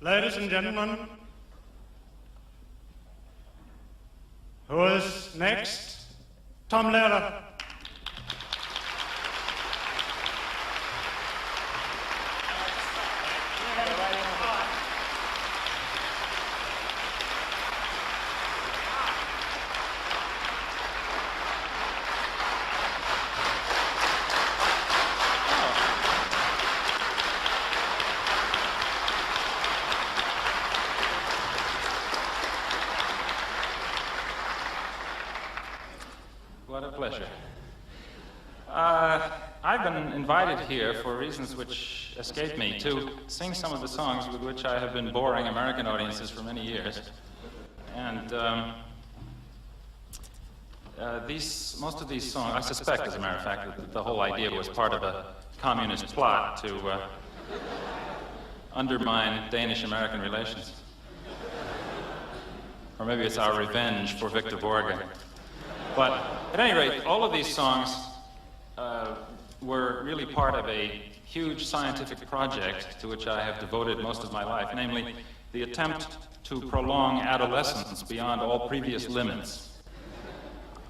Ladies and gentlemen, who is next? Tom Lehrer. What a pleasure. I've been invited here for reasons which escape me to sing some of the songs with which I have been boring American audiences for many years. And most of these songs, I suspect, as a matter of fact, that the whole idea was part of a communist plot to undermine Danish-American relations. Or maybe it's our revenge for Victor Borge. But at any rate, all of these songs were really part of a huge scientific project to which I have devoted most of my life, namely the attempt to prolong adolescence beyond all previous limits.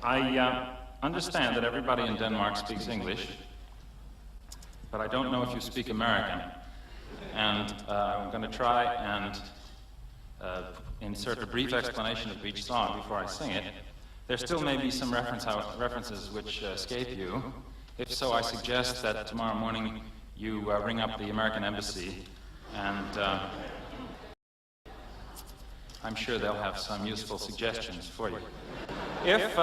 I understand that everybody in Denmark speaks English, but I don't know if you speak American. And I'm going to try and insert a brief explanation of each song before I sing it. There still may be some references which escape you. If so, I suggest that tomorrow morning you ring up the American Embassy, and I'm sure they'll have some useful suggestions for you. If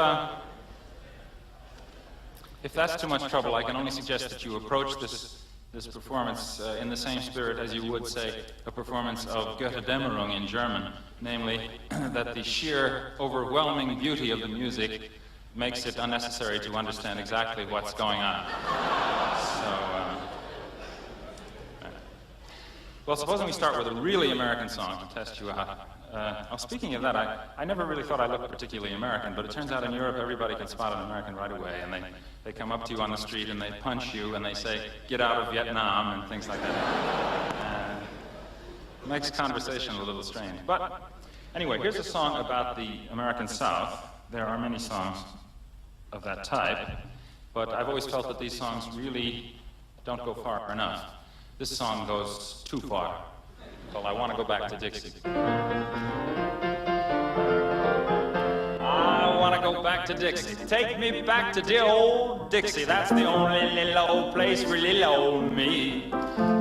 that's too much trouble, I can only suggest that you approach this performance in the same spirit as you would, say, a performance of Götterdämmerung in German, namely that the sheer, overwhelming beauty of the music makes it unnecessary to understand exactly what's going on. Well, supposing we start with a really American song to test you out. Speaking of that, I never really thought I looked particularly American, but it turns out in Europe everybody can spot an American right away, and they come up to you on the street and they punch you and they say, "Get out of Vietnam," and things like that. It makes conversation a little strange. But anyway, here's a song about the American South. There are many songs of that type, but I've always felt that these songs really don't go far enough. This song goes too far. Well, I want to go back to Dixie. I want to go back to Dixie. Take me back to dear old Dixie. That's the only little old place really old me.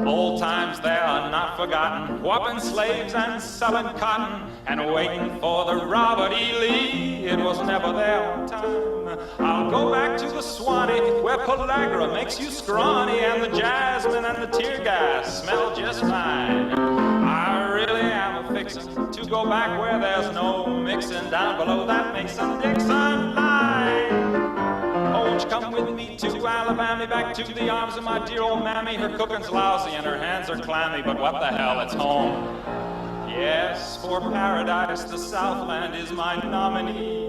Old times there are not forgotten, whopping slaves and selling cotton and waiting for the Robert E. Lee. It was never there on time. I'll go back to the Swanee where pellagra makes you scrawny and the jasmine and the tear gas smell just fine. I really am a fixin' to go back where there's no mixin' down below that Mason-Dixon line. Won't you come with me to Alabama, back to the arms of my dear old mammy? Her cooking's lousy and her hands are clammy, but what the hell, it's home. Yes, for paradise the Southland is my nominee.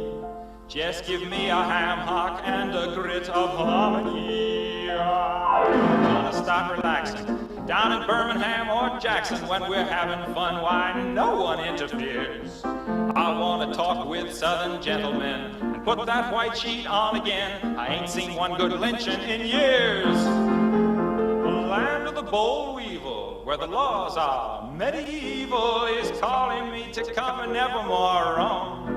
Just give me a ham hock and a grit of harmony. I'm gonna stop relaxing down in Birmingham or Jackson when we're having fun. Why, no one interferes. I want to talk with Southern gentlemen and put that white sheet on again. I ain't seen one good lynching in years. The land of the boll weevil, where the laws are medieval, is calling me to come and nevermore roam.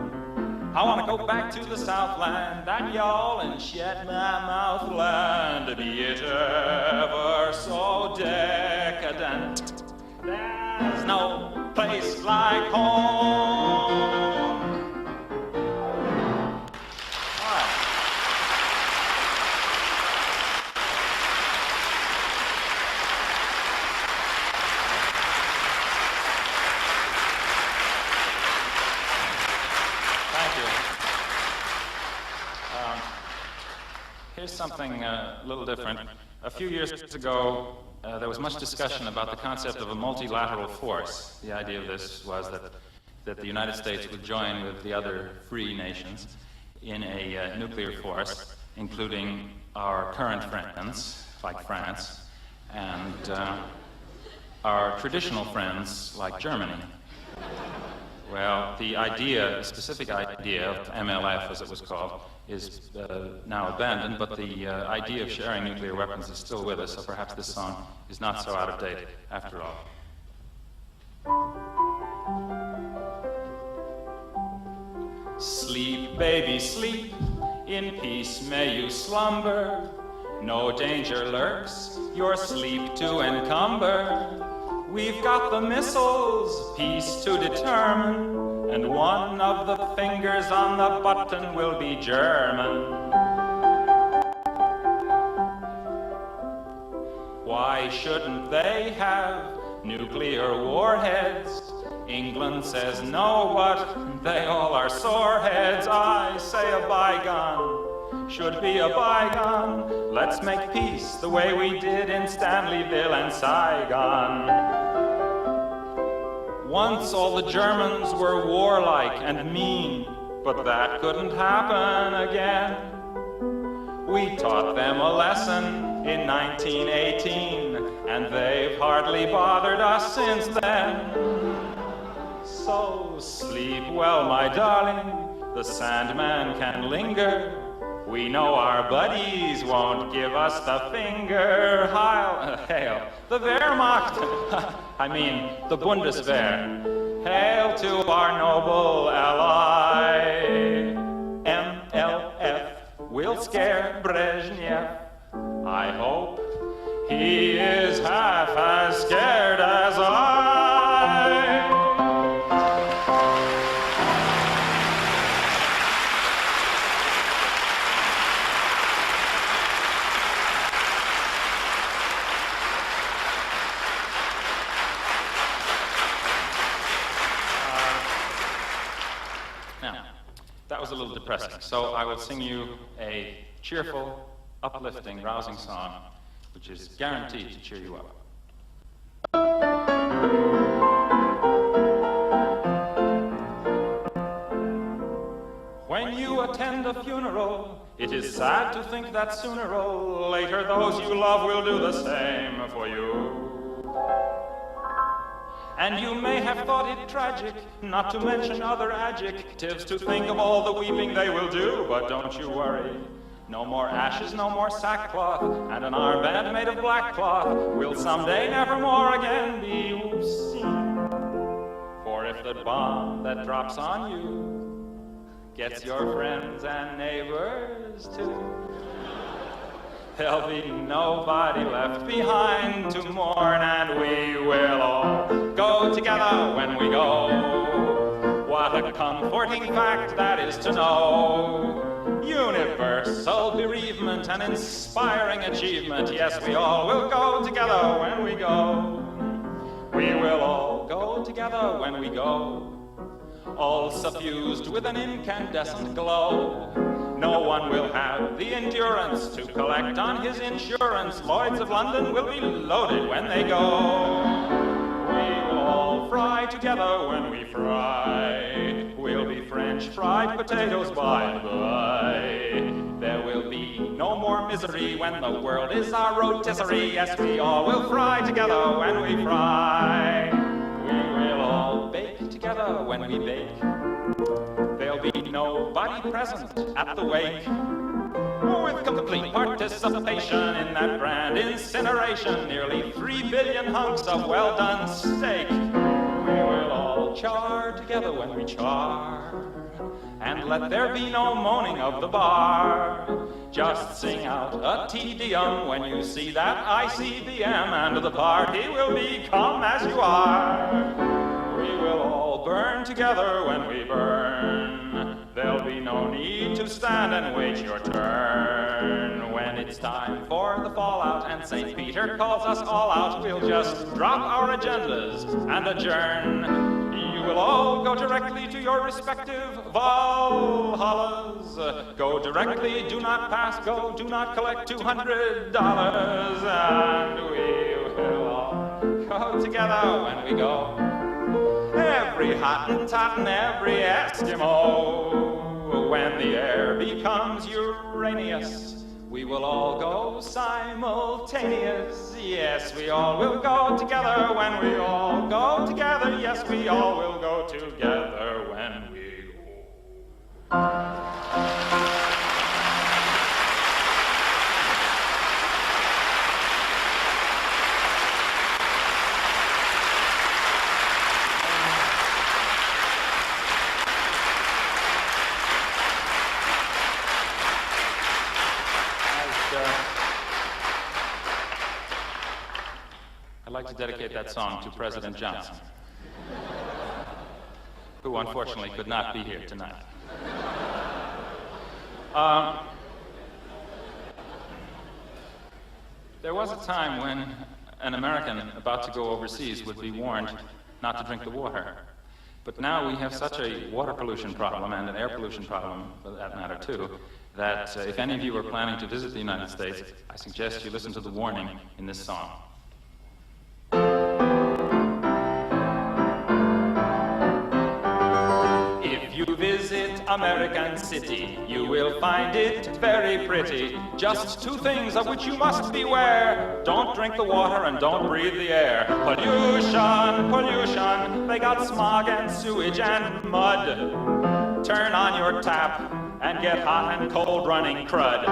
I want to go back to the Southland, that y'all and shut my mouth land, be it ever so decadent. There's no place like home. All right. Thank you. Here's something a little different. A few years ago, there was much discussion about the concept of a multilateral force. The idea of this was that the United States would join with the other free nations in a nuclear force, including our current friends, like France, and our traditional friends like Germany. Well, the specific idea of MLF, as it was called, is now abandoned, but the idea of sharing nuclear weapons is still with us, so perhaps this song is not so out of date after all. Sleep, baby, sleep, in peace may you slumber. No danger lurks, your sleep to encumber. We've got the missiles, peace to determine, and one of the fingers on the button will be German. Why shouldn't they have nuclear warheads? England says no, but they all are soreheads. I say a bygone should be a bygone. Let's make peace the way we did in Stanleyville and Saigon. Once all the Germans were warlike and mean, but that couldn't happen again. We taught them a lesson in 1918, and they've hardly bothered us since then. So sleep well, my darling, the Sandman can linger. We know our buddies won't give us the finger. Hail, the Wehrmacht, I mean the Bundeswehr. Hail to our noble ally. MLF will scare Brezhnev. I hope he is half as scared as I. That was a little depressing, so I will sing you a cheerful, uplifting, rousing song, which is guaranteed to cheer you up. When you attend a funeral, it is sad to think that sooner or later those you love will do the same for you. And you may have thought it tragic, not to mention other adjectives, to think of all the weeping they will do, but don't you worry. No more ashes, no more sackcloth, and an armband made of black cloth will someday never more again be seen. For if the bomb that drops on you gets your friends and neighbors too, there'll be nobody left behind to mourn, and we will all go together when we go. What a comforting fact that is to know. Universal bereavement and inspiring achievement. Yes, we all will go together when we go. We will all go together when we go, all suffused with an incandescent glow. No one will have the endurance to collect on his insurance. Lloyd's of London will be loaded when they go. We will all fry together when we fry. We'll be French fried potatoes by and by. There will be no more misery when the world is our rotisserie. Yes, we all will fry together when we fry. We will all bake together when we bake. There'll be nobody present at the wake. With complete participation in that grand incineration, nearly 3 billion hunks of well-done steak. We will all char together when we char, and let there be no moaning of the bar. Just sing out a Te Deum when you see that ICBM, and the party will be come as you are. We will all burn together when we burn. There'll be no need to stand and wait your turn. When it's time for the fallout and St. Peter calls us all out, we'll just drop our agendas and adjourn. You will all go directly to your respective Valhallas. Go directly, do not pass go, do not collect $200. And we will all go together when we go. Every Hottentot and every Eskimo. When the air becomes Uranus, We will all go simultaneous. Yes, we all will go together when we all go together. Yes, we all will go together when we go. I'd like to dedicate that song to President Johnson, who unfortunately could not be here tonight. There was a time when an American about to go overseas would be warned not to drink the water. But now we have such a water pollution problem and an air pollution problem, for that matter too, that if any of you are planning to visit the United States, I suggest you listen to the warning in this song. If you visit American City, you will find it very pretty. Just two things of which you must beware. Don't drink the water and don't breathe the air. Pollution, pollution, they got smog and sewage and mud. Turn on your tap and get hot and cold running crud.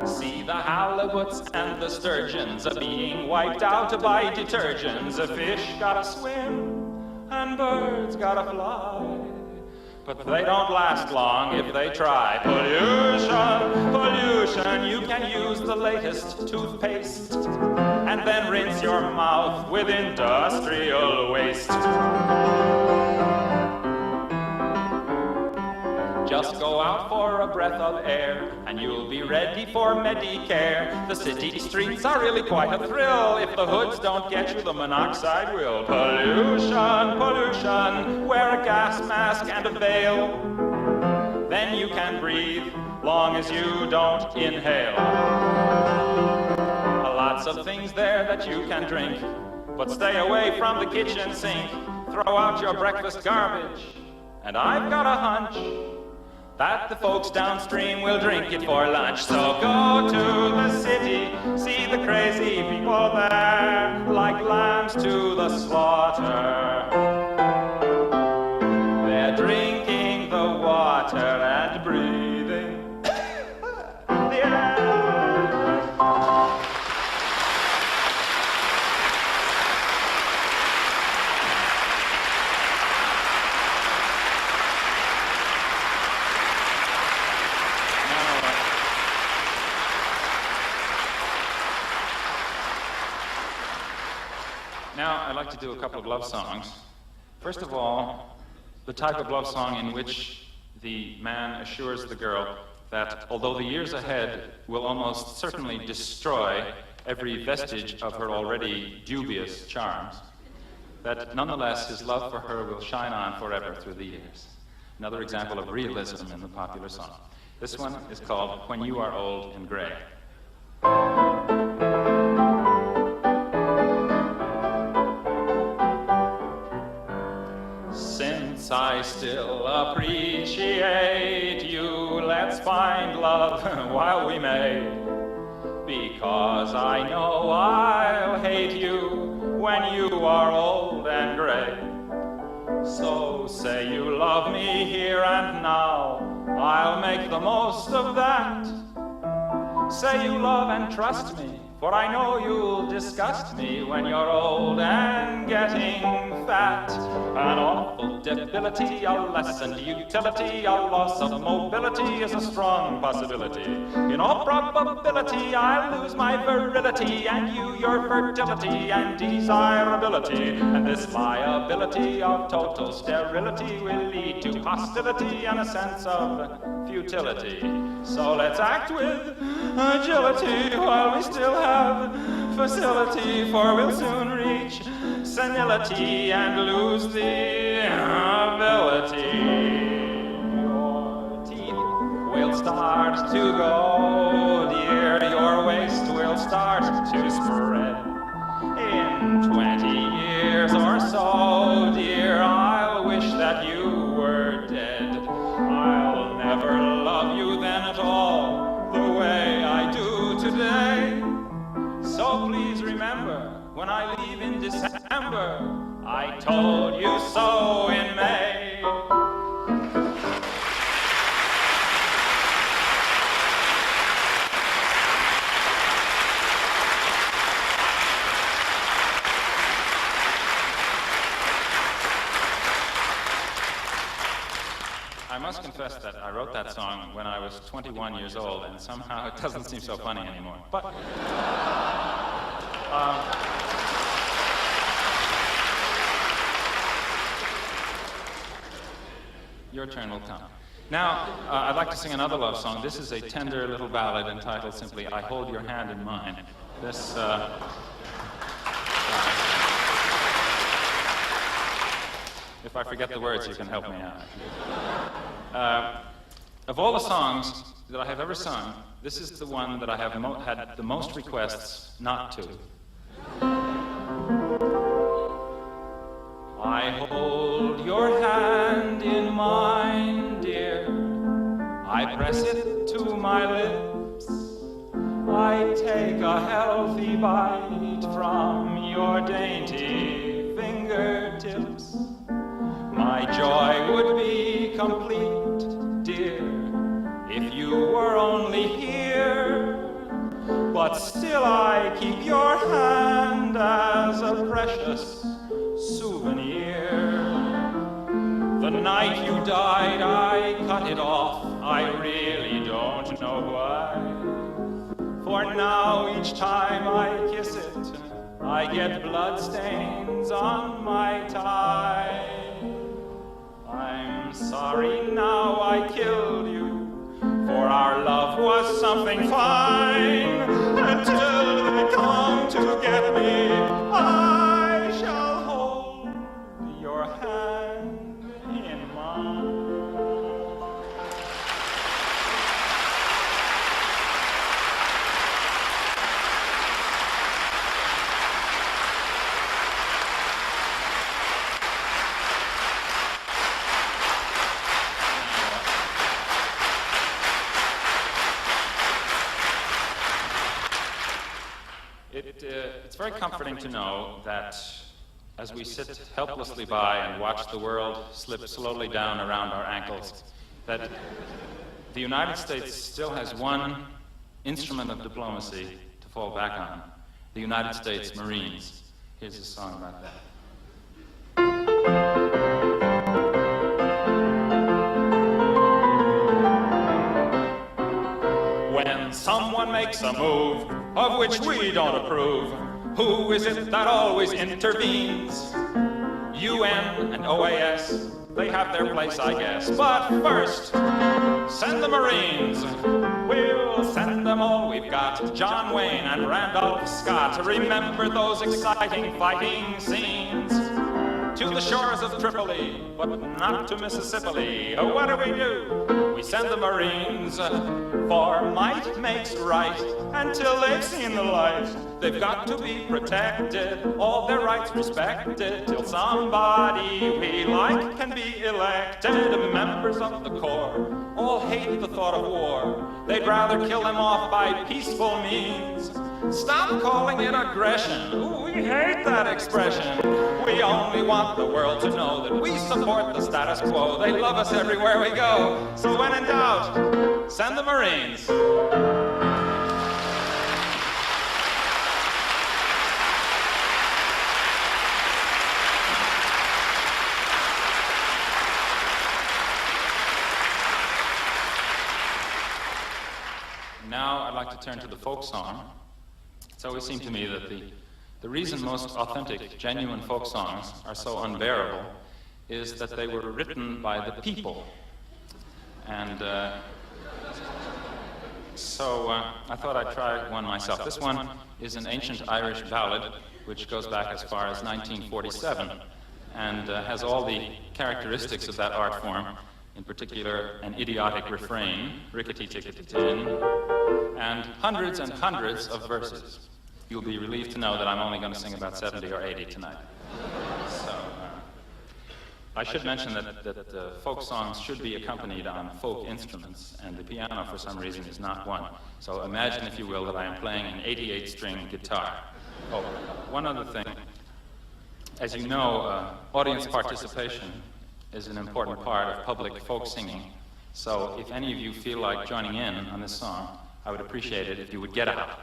See the halibuts and the sturgeons are being wiped out by detergents. A fish gotta swim and birds gotta fly, but they don't last long if they try. Pollution, pollution, you can use the latest toothpaste and then rinse your mouth with industrial waste. Just go out for a breath of air and you'll be ready for Medicare. The city streets are really quite a thrill. If the hoods don't get you, the monoxide will. Pollution, pollution, wear a gas mask and a veil. Then you can breathe, long as you don't inhale. Lots of things there that you can drink, but stay away from the kitchen sink. Throw out your breakfast garbage, and I've got a hunch that the folks downstream will drink it for lunch. So go to the city, see the crazy people there, like lambs to the slaughter. They're drinking the water and breathing the air. Now, I'd like to do a couple of love songs. First of all, the type of love song in which the man assures the girl that although the years ahead will almost certainly destroy every vestige of her already dubious charms, that nonetheless his love for her will shine on forever through the years. Another example of realism in the popular song. This one is called When You Are Old and Gray. Since I still appreciate you, let's find love while we may. Because I know I'll hate you when you are old and gray. So say you love me here and now, I'll make the most of that. Say you love and trust me, for I know you'll disgust me when you're old and getting fat. An awful debility, a lessened utility, a loss of mobility is a strong possibility. In all probability, I'll lose my virility, and you your fertility and desirability. And this liability of total sterility will lead to hostility and a sense of futility. So let's act with agility while we still have facility, for we'll soon reach senility and lose the ability. Your teeth will start to go, dear, your waist will start to spread. In 20 years or so, dear, I'll wish that you were dead. I'll when I leave in December. I told you so in May. I must confess that I wrote that song when I was 21 years old, and somehow it doesn't seem so funny anymore. But your turn will come. Now, I'd like to sing another love song. This is a tender little ballad entitled simply, I Hold Your Hand in Mine. This, if I forget the words, you can help me out. Of all the songs that I have ever sung, this is the one that I have had the most requests not to. I hold your hand in mine, dear. I press it to my lips. I take a healthy bite from your dainty fingertips. My joy would be complete, dear, if you were only here. But still I keep your hand as a precious souvenir. The night you died, I cut it off. I really don't know why. For now, each time I kiss it, I get bloodstains on my tie. I'm sorry now I killed you, for our love was something fine. Until they come to get me, I shall hold your hand in mine. It's very comforting to know that as we sit helplessly by and watch the world slip slowly down around our ankles, that the United States still has one instrument of diplomacy to fall back on, the United States Marines. Here's a song about that. When someone makes a move of which we don't approve, who is it that always intervenes? UN and OAS, they have their place, I guess. But first, send the Marines. We'll send them all we've got. John Wayne and Randolph Scott. Remember those exciting fighting scenes. To the shores of Tripoli, but not to Mississippi. What do? We send the Marines, for might makes right. Until they've seen the light, they've got to be protected, all their rights respected, till somebody we like can be elected. Members of the Corps all hate the thought of war. They'd rather kill them off by peaceful means. Stop calling it aggression. Ooh, we hate that expression. We only want the world to know that we support the status quo. They love us everywhere we go. So when in doubt, send the Marines. Now I'd like to turn to the folk song. It's always seemed to me that the reason most authentic, genuine folk songs are so unbearable is that they were written by the people. And so I thought I'd try one myself. This one is an ancient Irish ballad which goes back as far as 1947 and has all the characteristics of that art form, in particular an idiotic refrain, rickety-tickety-tin, and hundreds of verses. You'll be relieved to know that I'm only going to sing about 70 or 80 tonight. So, I should mention that folk songs should be accompanied on folk instruments, and the piano, for some reason, is not one. So imagine, if you will, that I am playing an 88-string guitar. Oh, one other thing. As you know, audience participation is an important part of public folk singing. So if any of you feel like joining in on this song, I would appreciate it if you would get out.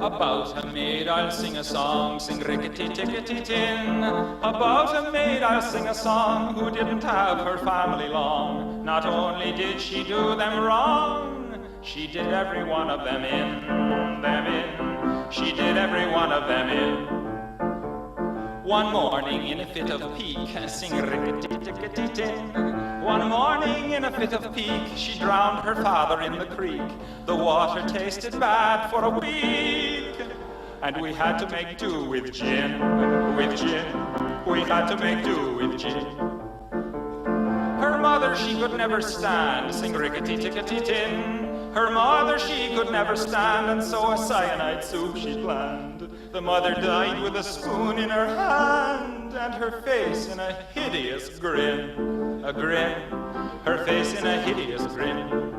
About a maid I'll sing a song, sing rickety-tickety-tin. About a maid I'll sing a song who didn't have her family long. Not only did she do them wrong, she did every one of them in. She did every one of them in. One morning in a fit of pique, sing rickety-tickety-tin. One morning in a fit of pique, she drowned her father in the creek. The water tasted bad for a week, and we had to make do with gin, We had to make do with gin. Her mother she could never stand, sing rickety-tickety-tin. Her mother she could never stand, and so a cyanide soup she planned. The mother died with a spoon in her hand, and her face in a hideous grin. A grin, her face in a hideous grin.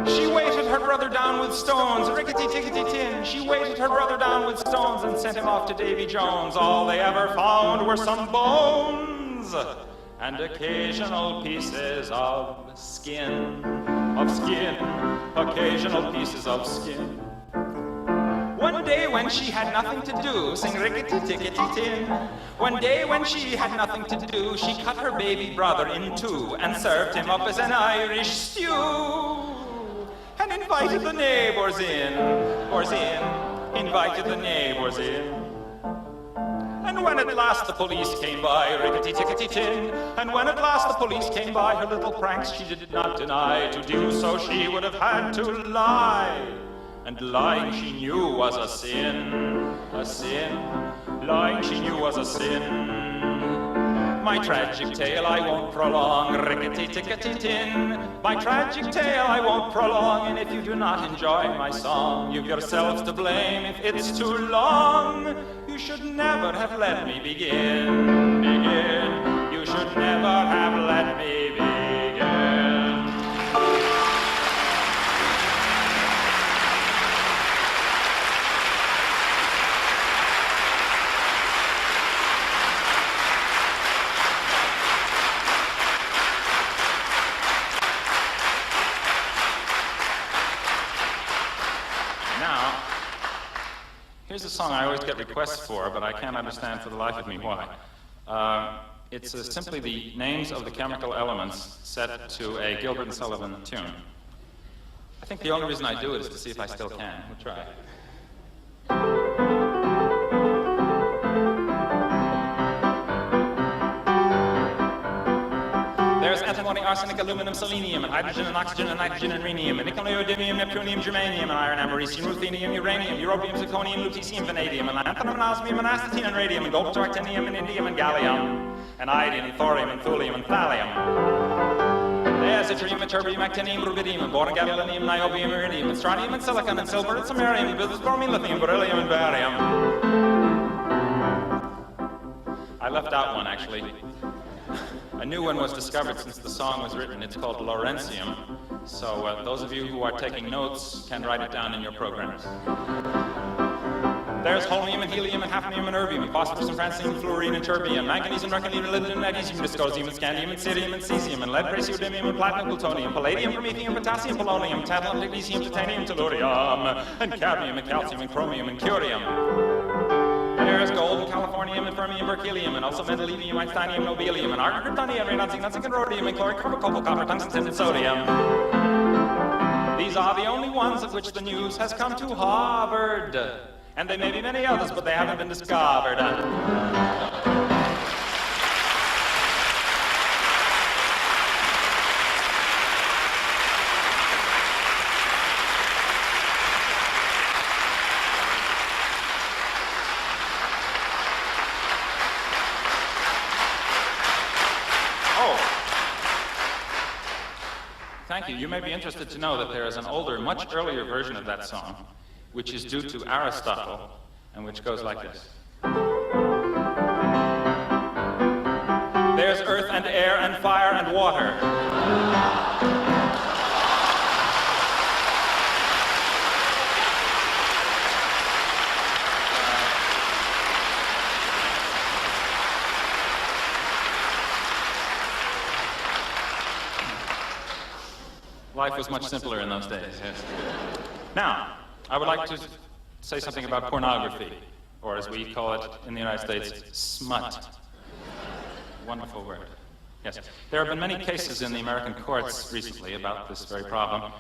She weighted her brother down with stones, rickety-tickety-tin. She weighted her brother down with stones and sent him off to Davy Jones. All they ever found were some bones and occasional pieces of skin, occasional pieces of skin. One day when she had nothing to do, sing rickety-tickety-tin. One day when she had nothing to do, she cut her baby brother in two and served him up as an Irish stew. And invited the neighbors in, invited the neighbors in. And when at last the police came by, rickety-tickety-tin, and when at last the police came by, her little pranks she did not deny. To do so she would have had to lie, and lying she knew was a sin, lying she knew was a sin. My tragic tale I won't prolong, rickety-tickety-tin. My tragic tale I won't prolong, and if you do not enjoy my song, you've yourselves to blame if it's too long. You should never have let me begin. You should never have let me begin. Here's a song I always get requests for, but I can't understand for the life of me why. It's simply the names of the chemical elements set to a Gilbert and Sullivan tune. I think the only reason I do it is to see if I still can. We'll try. There's antimony, arsenic, aluminum, selenium, and hydrogen, and oxygen, and nitrogen, and rhenium, and nickel, neodymium, neptunium, germanium, and iron, americium, ruthenium, uranium, europium, zirconium, lutetium, vanadium, and lanthanum, and osmium, and astatine, and radium, and gold, actinium, and indium, and gallium, and iodine, and thorium, and thulium, and thallium. There's yttrium, ytterbium, actinium, rubidium, and boron, gadolinium, niobium, iridium, and strontium, and silicon, and silver, and samarium, and bismuth, bromine, lithium, beryllium, and barium. I left out one, actually. A new one was discovered since the song was written. It's called Lawrencium. So those of you who are taking notes can write it down in your programs. There's holmium and helium and hafnium and erbium and phosphorus and francium and fluorine and terbium, manganese and mercury and lead and magnesium, dysprosium and scandium and cerium and cesium and lead, praseodymium and platinum, plutonium, palladium, promethium, potassium, polonium, tantalum, magnesium, titanium, tellurium, and cadmium and calcium and chromium and curium. There's gold and californium and fermium, berkelium, and also mendelevium, einsteinium, nobelium, and argon, kryptonium, radon, xenon, and rhodium, and chloride, carbon, copper, tungsten, tin, and sodium. These are the only ones of which the news has come to Harvard. And there may be many others, but they haven't been discovered. Thank you. You may be interested to know that there is an older, much earlier version of that song, which is due to Aristotle, and which goes like this. There's earth and air and fire and water. Life was much simpler in those days, yes. Now, I would like to say something about pornography, or as we call it in the United States, smut. Wonderful word. Yes. There have been many cases in the American courts recently about this very problem.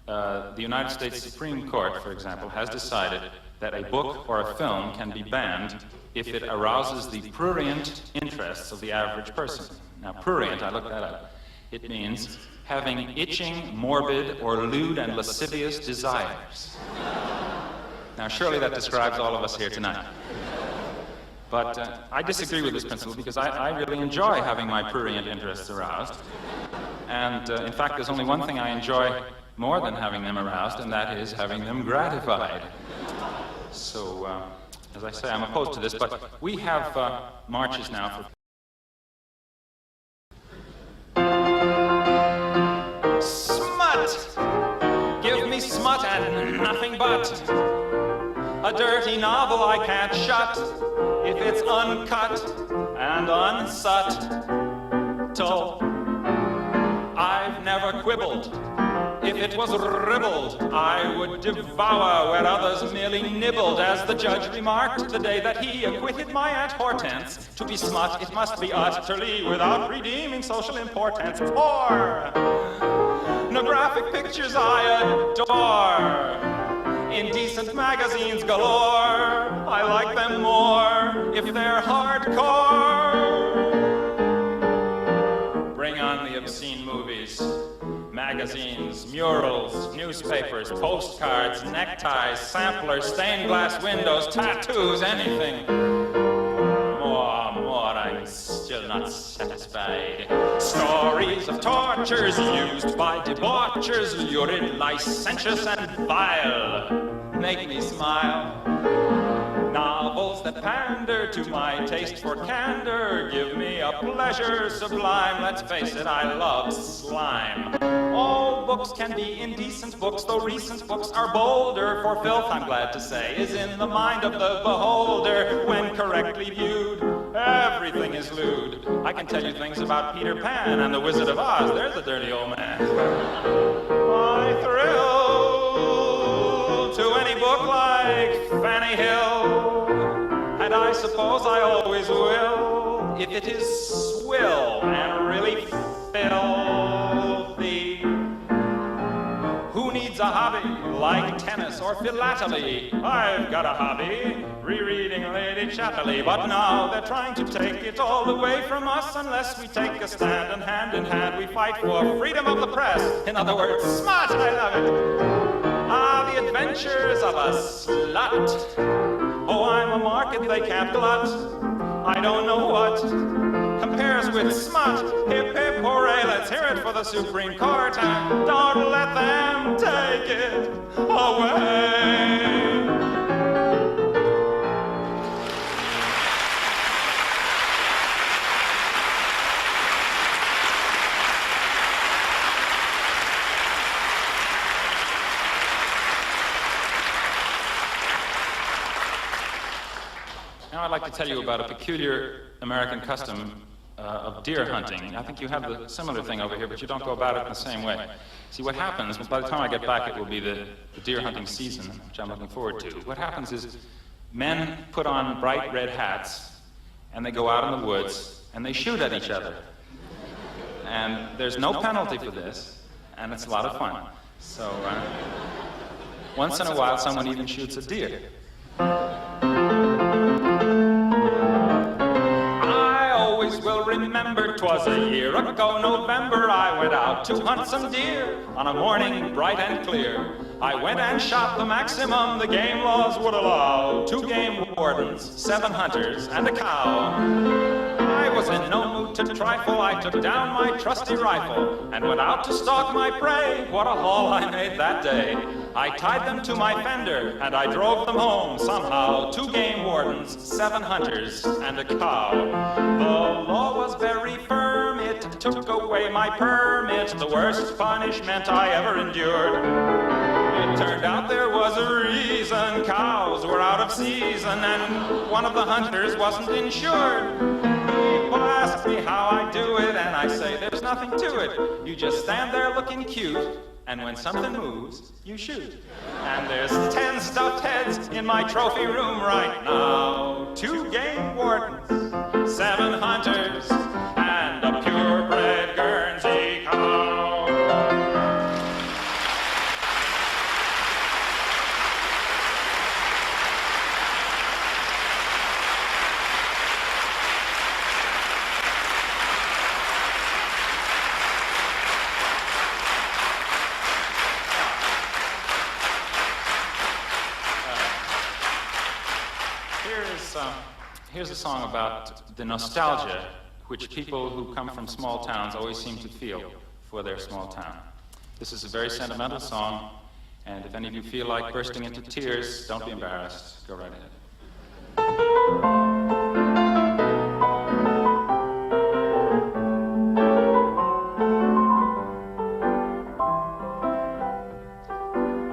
The United States Supreme Court, for example, has decided that a book or a film can be banned if it arouses the prurient interests of the average person. Now, prurient, I looked that up. It means having itching, morbid, or lewd and lascivious desires. Now, surely that describes all of us here tonight. But I disagree with this principle because I really enjoy having my prurient interests aroused. And in fact, there's only one thing I enjoy more than having them aroused, and that is having them gratified. So, as I say, I'm opposed to this, but we have marches now for... Smut! Give me smut and nothing but a dirty novel I can't shut if it's uncut and unsubtle. I've never quibbled. If it was ribbled, I would devour where others merely nibbled, as the judge remarked the day that he acquitted my Aunt Hortense. To be smut, it must be utterly without redeeming social importance. Pornographic pictures I adore. Indecent magazines galore. I like them more if they're hardcore. Bring on the obscene movies. Magazines, murals, newspapers, postcards, neckties, samplers, stained glass windows, tattoos, anything. More, I'm still not satisfied. Stories of tortures used by debauchers, lurid, licentious, and vile. Make me smile. Novels that pander to my taste for candor give me a pleasure sublime. Let's face it, I love slime. All books can be indecent books, though recent books are bolder. For filth, I'm glad to say, is in the mind of the beholder. When correctly viewed, everything is lewd. I can tell you things about Peter Pan and the Wizard of Oz. There's a dirty old man. I thrill to any book like Fanny Hill, and I suppose I always will, if it is swill and really filthy. Who needs a hobby like tennis or philately? I've got a hobby, rereading Lady Chatterley. But now they're trying to take it all away from us unless we take a stand, and hand in hand we fight for freedom of the press. In other words, smut, I love it. Ah, the adventures of a slut. Oh, I'm a market they can't glut. I don't know what compares with smut. Hip, hip, hooray, let's hear it for the Supreme Court. And don't let them take it away. Now I'd like to tell you about a peculiar American custom of deer hunting. I think you have the similar thing over here, but you don't go about it in the same way. See, what happens, by the time I get back, it will be the deer hunting season, which I'm looking forward to. What happens is men put on bright red hats, and they go out in the woods, and they shoot at each other. And there's no penalty for this, and it's a lot of fun. So, once in a while, someone even shoots a deer. Will remember 'twas a year ago November, I went out to hunt some deer on a morning bright and clear. I went and shot the maximum the game laws would allow. 2 game wardens, 7 hunters, and a cow. I was in no mood to trifle. I took down my trusty rifle and went out to stalk my prey. What a haul I made that day. I tied them to my fender and I drove them home somehow. 2 game wardens, 7 hunters, and a cow. The law was very firm. It took away my permit, the worst punishment I ever endured. It turned out there was a reason. Cows were out of season and one of the hunters wasn't insured. People ask me how I do it, and I say there's nothing to it. You just stand there looking cute And when something moves, you shoot. And there's 10 stuffed heads in my trophy room right now. 2 game wardens, 7 hunters, and a purebred Guernsey cow. Here's a song about the nostalgia which people who come from small towns always seem to feel for their small town. This is a very sentimental song, and if any of you feel like bursting into tears, don't be embarrassed. Go right ahead.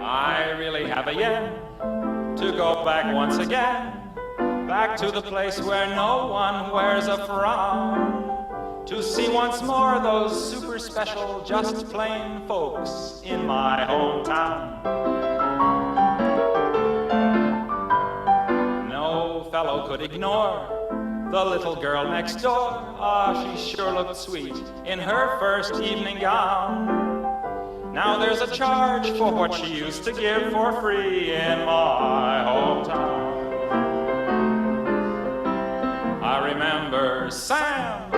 I really have a yen to go back once again. Back to the place where no one wears a frown, to see once more those super special, just plain folks in my hometown. No fellow could ignore the little girl next door. Ah, she sure looked sweet in her first evening gown. Now there's a charge for what she used to give for free in my hometown. I remember Sam,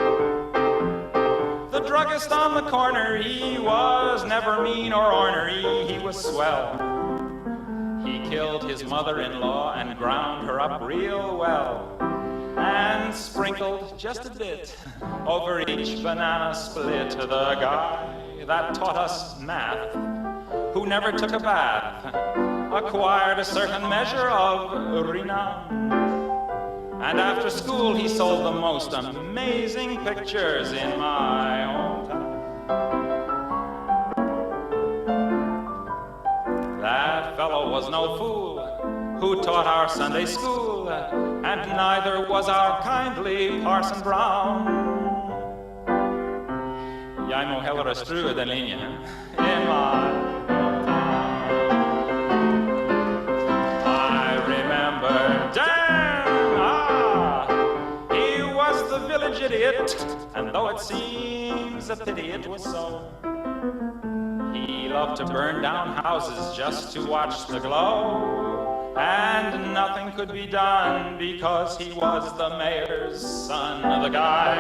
the druggist on the corner. He was never mean or ornery, he was swell. He killed his mother-in-law and ground her up real well, and sprinkled just a bit over each banana split. The guy that taught us math, who never took a bath, acquired a certain measure of renown. And after school, he sold the most amazing pictures in my hometown. That fellow was no fool who taught our Sunday school, and neither was our kindly Parson Brown. Jeg må hellere strue den linjen in my hometown. I remember the village idiot, and though it seems a pity it was so, he loved to burn down houses just to watch the glow, and nothing could be done because he was the mayor's son. The guy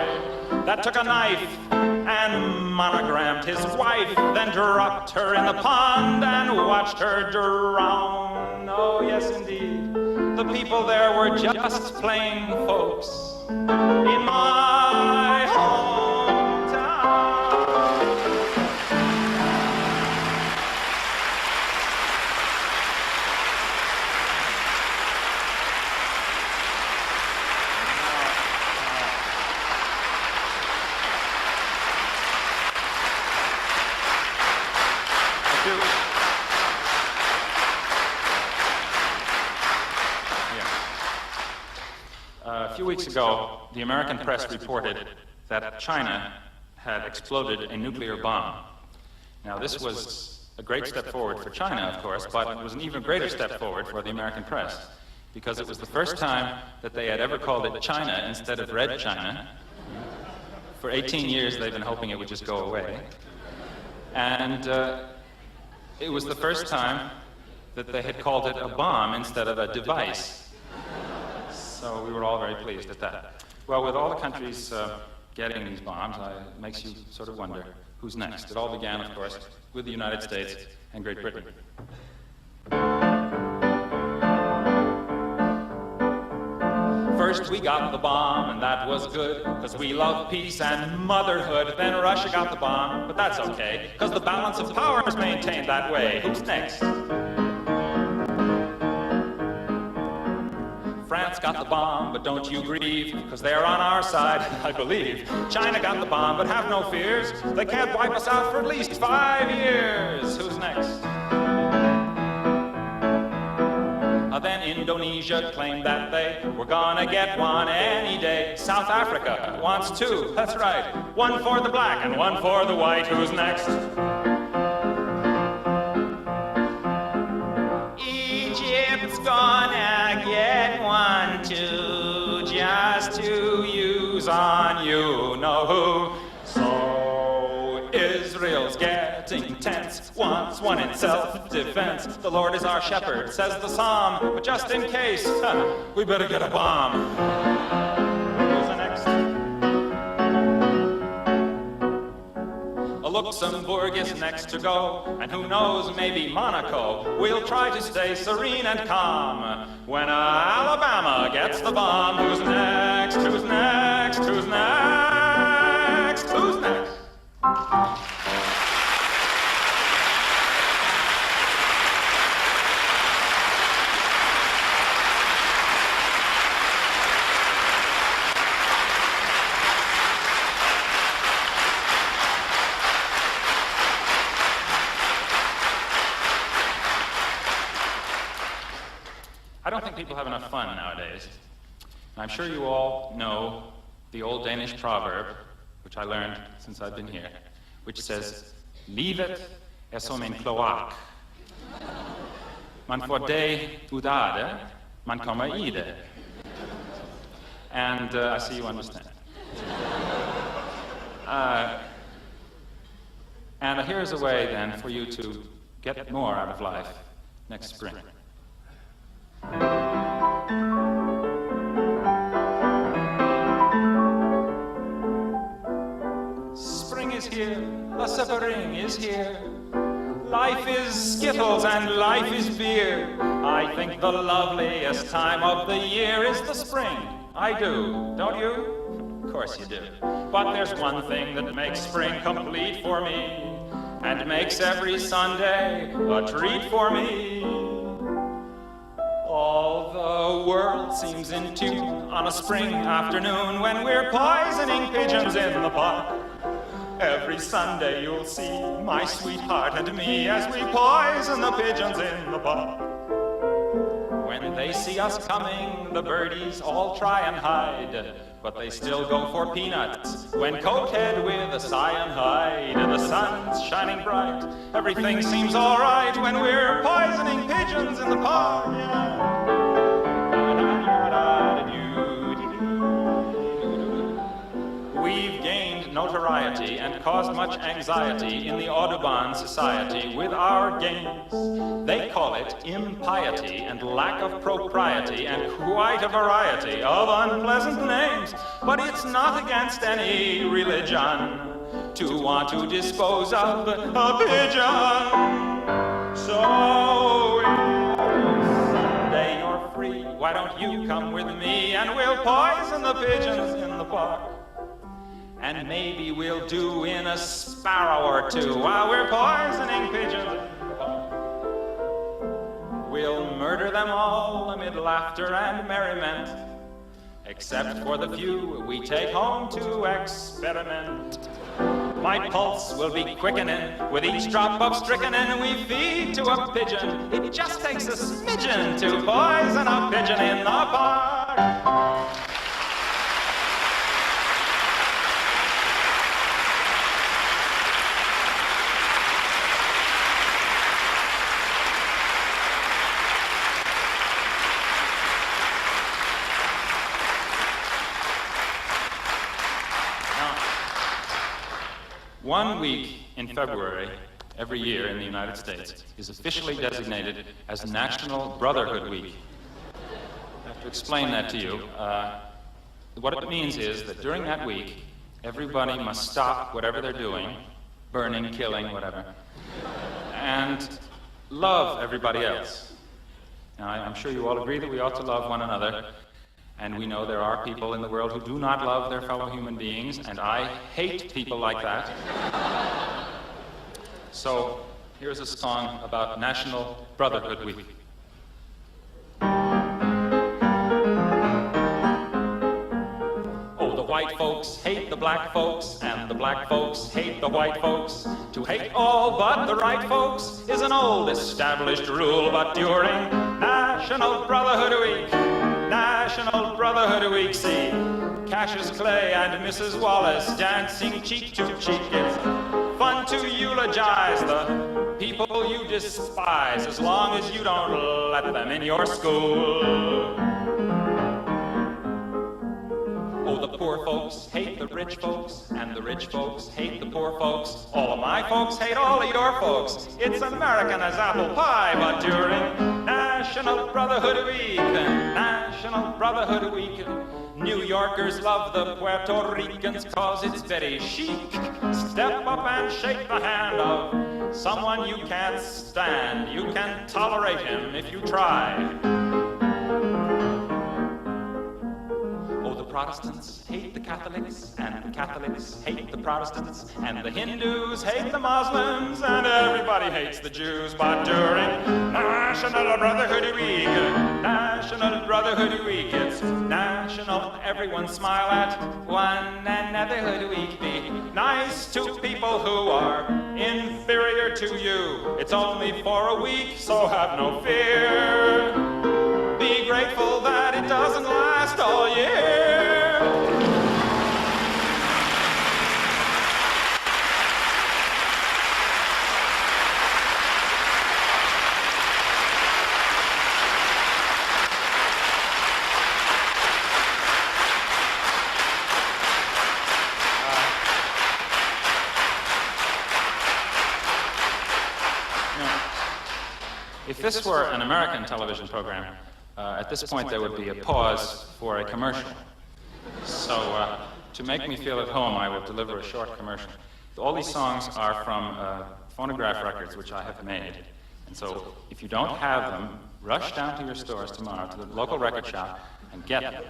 that took a knife and monogrammed his wife, then dropped her in the pond and watched her drown. Oh yes indeed, the people there were just plain folks in my hometown. A few weeks ago, the American press reported that China had exploded a nuclear bomb. Now, this was a great step forward for China, of course, but it was an even greater step forward for the American press, because it was the first time that they had ever called it China instead of Red China. For 18 years, they've been hoping it would just go away. And it was the first time that they had called it a bomb instead of a device. So we were all very pleased at that. Well, with all the countries getting these bombs, it makes you sort of wonder who's next. It all began, of course, with the United States and Great Britain. First we got the bomb, and that was good, because we love peace and motherhood. Then Russia got the bomb, but that's okay, because the balance of power is maintained that way. Who's next? France got the bomb, but don't you grieve, because they're on our side, I believe. China got the bomb, but have no fears. They can't wipe us out for at least 5 years. Who's next? Then Indonesia claimed that they were gonna get one any day. South Africa wants 2, that's right. 1 for the black and 1 for the white. Who's next? who's on you know who. So Israel's getting tense, wants one in self-defense. The Lord is our shepherd, says the psalm, but just in case, we better get a bomb. Who's the next? Luxembourg is next to go, and who knows, maybe Monaco. We'll try to stay serene and calm when Alabama gets the bomb. Who's next? Who's next? Who's next? Who's next? I don't think people have enough fun nowadays. I'm sure you all know the old Danish proverb, which I learned since I've been here, which says, "Livet er som en kloak." Man får det ud af det, man kommer i det. And I see you understand. And here's a way then for you to get more out of life next spring. Spring is here, the spring is here. Life is skittles and life is beer. I think the loveliest time of the year is the spring. I do, don't you? Of course you do. But there's one thing that makes spring complete for me, and makes every Sunday a treat for me. All the world seems in tune on a spring afternoon when we're poisoning pigeons in the park. Every Sunday you'll see my sweetheart and me as we poison the pigeons in the park. When they see us coming, the birdies all try and hide, but they still go for peanuts when coated with a cyanide. And the sun's shining bright, everything seems all right when we're poisoning pigeons in the park. Yeah. We've gained notoriety and caused much anxiety in the Audubon Society with our games. They call it impiety and lack of propriety and quite a variety of unpleasant names. But it's not against any religion to want to dispose of a pigeon. So Sunday you're free, why don't you come with me and we'll poison the pigeons in the park. And maybe we'll do in a sparrow or two while we're poisoning pigeons. We'll murder them all amid laughter and merriment, except for the few we take home to experiment. My pulse will be quickening with each drop of strychnine we feed to a pigeon. It just takes a smidgen to poison a pigeon in the park. One week in February every year in the United States is officially designated as National Brotherhood Week. I have to explain that to you. What it means is that during that week, everybody must stop whatever they're doing, burning, killing, whatever, and love everybody else. Now, I'm sure you all agree that we ought to love one another. And we know there are people in the world who do not love their fellow human beings, and I hate people like that. So here's a song about National Brotherhood Week. Oh, the white folks hate the black folks, and the black folks hate the white folks. To hate all but the right folks is an old established rule, but during National Brotherhood Week, National Brotherhood Week, see Cassius Clay and Mrs. Wallace dancing cheek to cheek. It's fun to eulogize the people you despise as long as you don't let them in your school. Oh, the poor folks hate the rich folks, and the rich folks hate the poor folks. All of my folks hate all of your folks. It's American as apple pie, but during National Brotherhood Week, National Brotherhood Week, New Yorkers love the Puerto Ricans 'cause it's very chic. Step up and shake the hand of someone you can't stand. You can tolerate him if you try. Oh, the Protestants hate the Catholics, and the Catholics hate the Protestants, and the Hindus hate the Muslims, and everybody hates the Jews. But during National Brotherhood Week, National Brotherhood Week, it's national, everyone smile at one anotherhood week. Be nice to people who are inferior to you. It's only for a week, so have no fear. Be grateful that it doesn't last all year. If this were an American television program, at this point there would be a pause for a commercial. So to make me feel at home, I will deliver a short commercial. All these songs are from phonograph records which I have made. And so if you don't have them, rush down to your stores tomorrow, to the local record shop, and get them.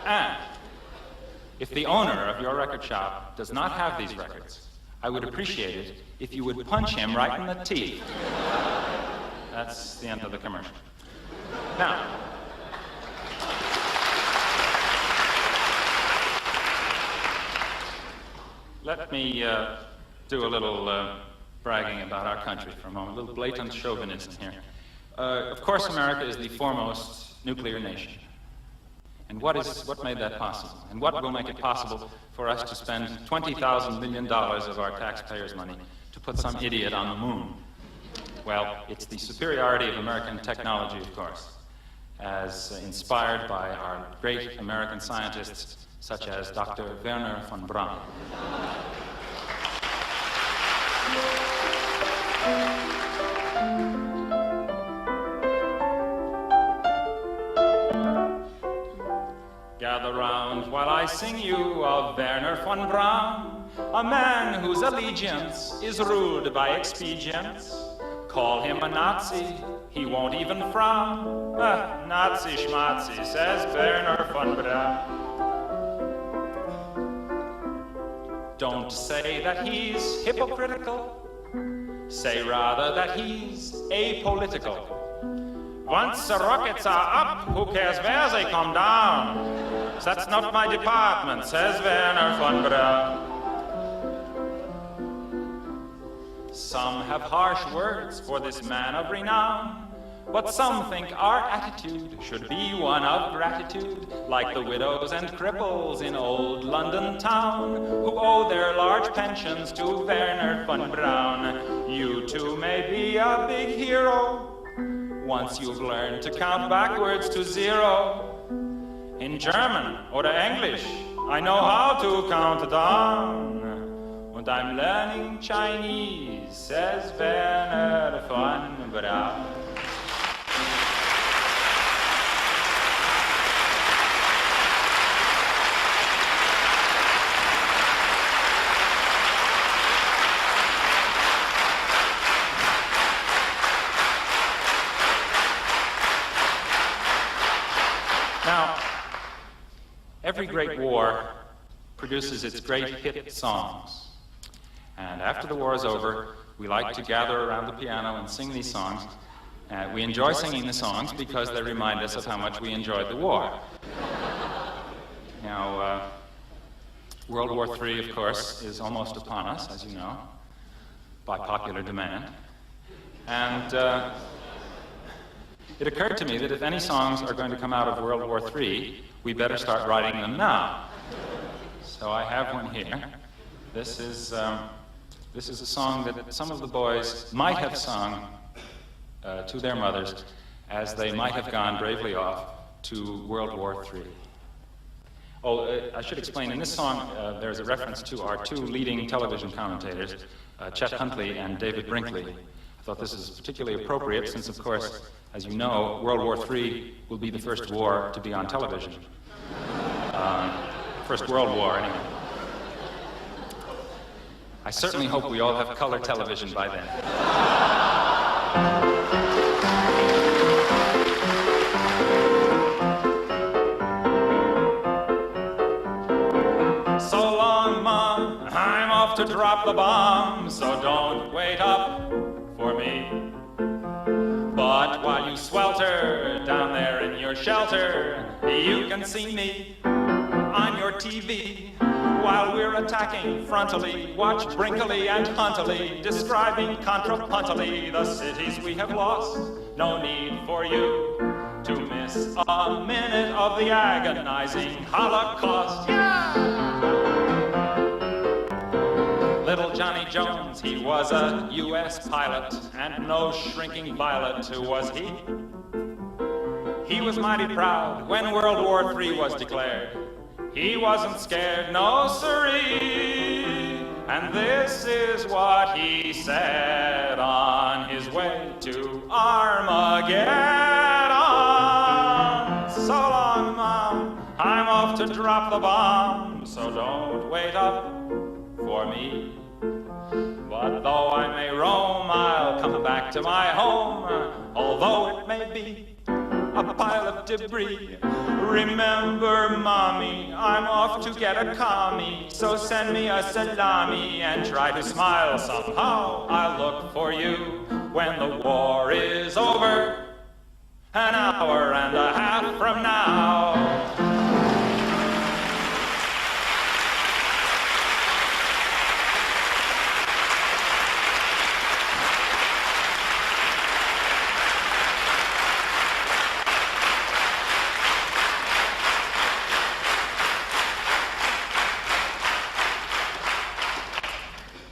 And if the owner of your record shop does not have these records, I would appreciate it if you would punch him right in the teeth. That's the end of the commercial. Now, let me do a little bragging about our country for a moment, a little blatant chauvinism here. Of course, America is the foremost nuclear nation. And what made that possible? And what will make it possible for us to spend $20,000 million of our taxpayers' money to put some idiot on the moon? Well, it's the superiority of American technology, of course, as inspired by our great American scientists, such as Dr. Wernher von Braun. Gather round while I sing you of Wernher von Braun, a man whose allegiance is ruled by expedience. Call him a Nazi, he won't even frown. Nazi schmazi, says Wernher von Braun. Don't say that he's hypocritical, say rather that he's apolitical. Once the rockets are up, who cares where they come down? That's not my department, says Wernher von Braun. Some have harsh words for this man of renown, but some think our attitude should be one of gratitude, like the widows and cripples in old London town, who owe their large pensions to Wernher von Braun. You too may be a big hero, once you've learned to count backwards to zero. In German or English, I know how to count down. And I'm learning Chinese, says Wernher von Braun. Now, every great war produces its great hit songs. And after the war is over, we like to gather around the piano and sing these songs. We enjoy singing the songs because they remind us of how much we enjoyed the war. Now, World War III, of course, is almost upon us, as you know, by popular demand. And it occurred to me that if any songs are going to come out of World War III, we better start writing them now. So I have one here. This is a song that some of the boys might have sung to their mothers as they might have gone bravely off to World War III. I should explain, in this song there's a reference to our two leading television commentators, Chet Huntley and David Brinkley. I thought this is particularly appropriate since, of course, as you know, World War III will be the first war to be on television. First World War, anyway. I certainly hope we all have color television by then. So long, Mom, I'm off to drop the bomb, so don't wait up for me. But while you swelter down there in your shelter, you can see me on your TV. While we're attacking frontally, watch Brinkley and Huntley describing contrapuntally the cities we have lost. No need for you to miss a minute of the agonizing Holocaust. Yeah! Little Johnny Jones, he was a U.S. pilot, and no shrinking violet was he. He was mighty proud when World War III was declared. He wasn't scared, no siree. And this is what he said on his way to Armageddon. So long, Mom, I'm off to drop the bomb, so don't wait up for me. But though I may roam, I'll come back to my home, although it may be a pile of debris. Remember, Mommy, I'm off to get a commie, so send me a salami and try to smile somehow. I'll look for you when the war is over, an hour and a half from now.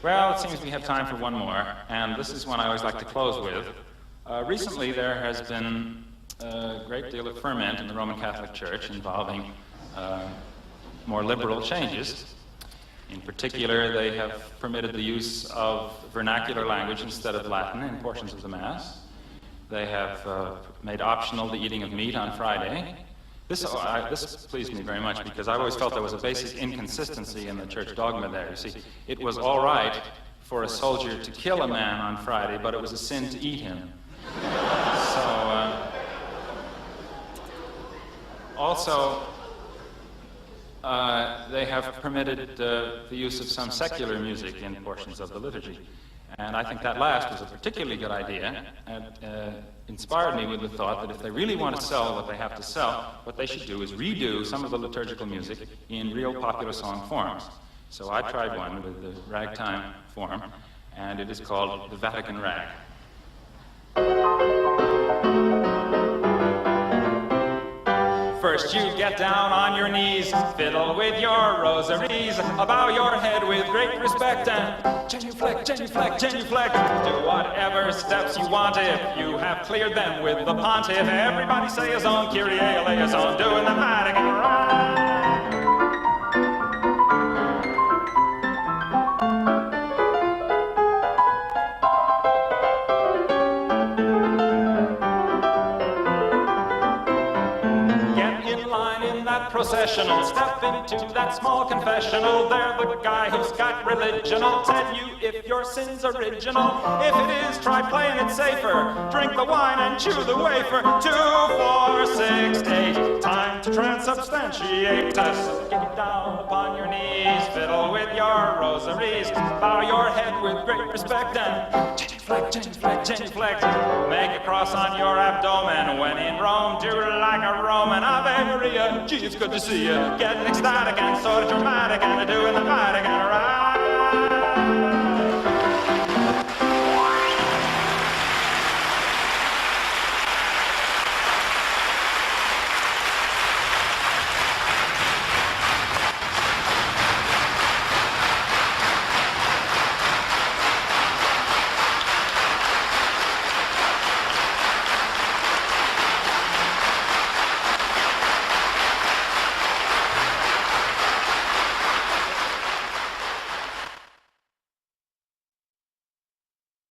Well, it seems we have time for one more, and this is one I always like to close with. Recently, there has been a great deal of ferment in the Roman Catholic Church involving more liberal changes. In particular, they have permitted the use of vernacular language instead of Latin in portions of the Mass. They have made optional the eating of meat on Friday. This pleased me very much because I've always felt there was a basic inconsistency in the church dogma there. You see, it was all right for a soldier to kill a man on Friday, but it was a sin to eat him. Also, they have permitted the use of some secular music in portions of the liturgy. And I think that last was a particularly good idea, and inspired me with the thought that if they really want to sell what they have to sell, what they should do is redo some of the liturgical music in real popular song forms. So I tried one with the ragtime form, and it is called the Vatican Rag. First you get down on your knees, fiddle with your rosaries, bow your head with great respect and genuflect, genuflect, genuflect. Do whatever steps you want if you have cleared them with the pontiff. Everybody say his own Kyrie eleison, doing the Vatican Rag. Processional, step into that small confessional. They're the guy who's got religion. I'll tell you if your sin's original. If it is, try playing it safer. Drink the wine and chew the wafer. 2, 4, 6, 8. Time to transubstantiate. So get down upon your knees, fiddle with your rosaries, bow your head with great respect and genuflect, genuflect, genuflect. Make a cross on your abdomen. When in Rome, do like a Roman. Ave Maria, gee, it's good to see you. Getting ecstatic and sort of dramatic and doing the Vatican Rag.